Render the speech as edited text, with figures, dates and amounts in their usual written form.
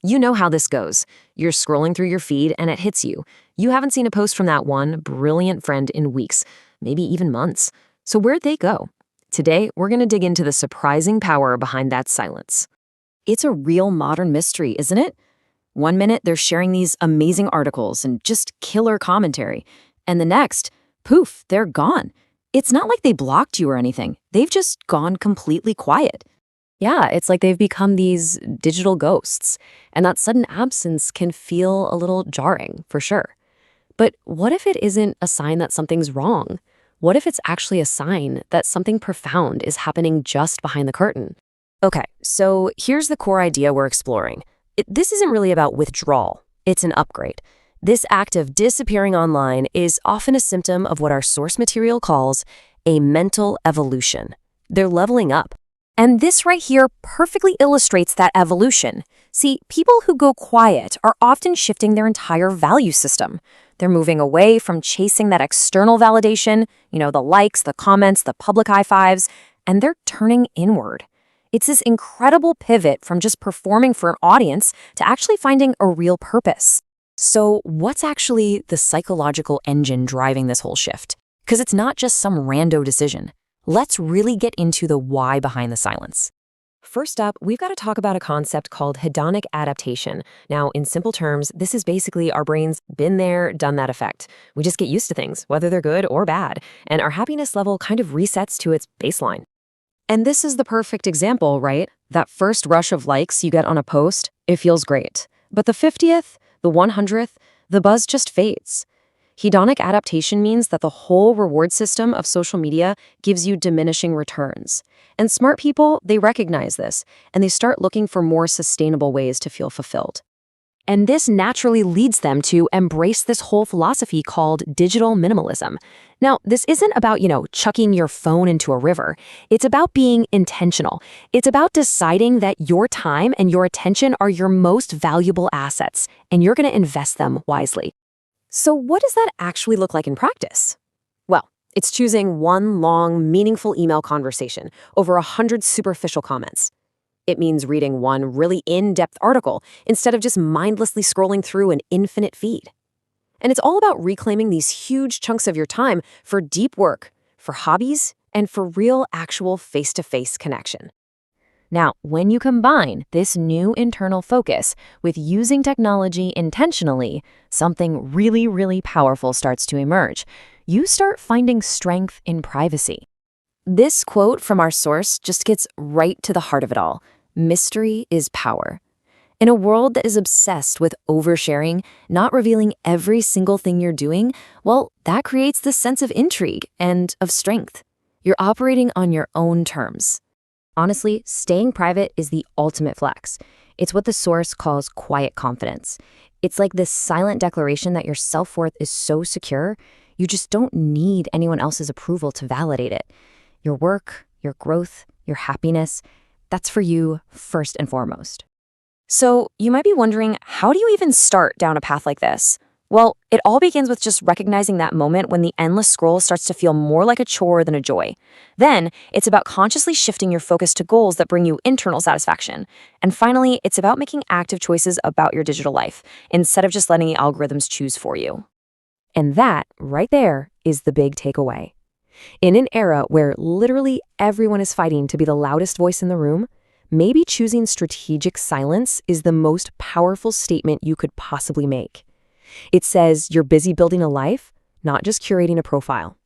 You know how this goes. You're scrolling through your feed and it hits you. You haven't seen a post from that one brilliant friend in weeks, maybe even months. So where'd they go? Today, we're going to dig into the surprising power behind that silence. It's a real modern mystery, isn't it? One minute they're sharing these amazing articles and just killer commentary, and the next, poof, they're gone. It's not like they blocked you or anything. They've just gone completely quiet. Yeah, it's like they've become these digital ghosts, and that sudden absence can feel a little jarring, for sure. But what if it isn't a sign that something's wrong? What if it's actually a sign that something profound is happening just behind the curtain? Okay, so here's the core idea we're exploring. This isn't really about withdrawal. It's an upgrade. This act of disappearing online is often a symptom of what our source material calls a mental evolution. They're leveling up. And this right here perfectly illustrates that evolution. See, people who go quiet are often shifting their entire value system. They're moving away from chasing that external validation, the likes, the comments, the public high fives, and they're turning inward. It's this incredible pivot from just performing for an audience to actually finding a real purpose. So what's actually the psychological engine driving this whole shift? Because it's not just some rando decision. Let's really get into the why behind the silence. First up, we've got to talk about a concept called hedonic adaptation. Now, in simple terms, this is basically our brain's been there, done that effect. We just get used to things, whether they're good or bad, and our happiness level kind of resets to its baseline. And this is the perfect example, right? That first rush of likes you get on a post, it feels great. But the 50th, the 100th, the buzz just fades. Hedonic adaptation means that the whole reward system of social media gives you diminishing returns. And smart people, they recognize this, and they start looking for more sustainable ways to feel fulfilled. And this naturally leads them to embrace this whole philosophy called digital minimalism. Now, this isn't about, chucking your phone into a river. It's about being intentional. It's about deciding that your time and your attention are your most valuable assets, and you're going to invest them wisely. So what does that actually look like in practice? Well, it's choosing one long, meaningful email conversation over 100 superficial comments. It means reading one really in-depth article instead of just mindlessly scrolling through an infinite feed. And it's all about reclaiming these huge chunks of your time for deep work, for hobbies, and for real, actual face-to-face connection. Now, when you combine this new internal focus with using technology intentionally, something really, really powerful starts to emerge. You start finding strength in privacy. This quote from our source just gets right to the heart of it all. Mystery is power. In a world that is obsessed with oversharing, not revealing every single thing you're doing, well, that creates this sense of intrigue and of strength. You're operating on your own terms. Honestly, staying private is the ultimate flex. It's what the source calls quiet confidence. It's like this silent declaration that your self-worth is so secure, you just don't need anyone else's approval to validate it. Your work, your growth, your happiness, that's for you first and foremost. So you might be wondering, how do you even start down a path like this? Well, it all begins with just recognizing that moment when the endless scroll starts to feel more like a chore than a joy. Then, it's about consciously shifting your focus to goals that bring you internal satisfaction. And finally, it's about making active choices about your digital life, instead of just letting the algorithms choose for you. And that, right there, is the big takeaway. In an era where literally everyone is fighting to be the loudest voice in the room, maybe choosing strategic silence is the most powerful statement you could possibly make. It says you're busy building a life, not just curating a profile.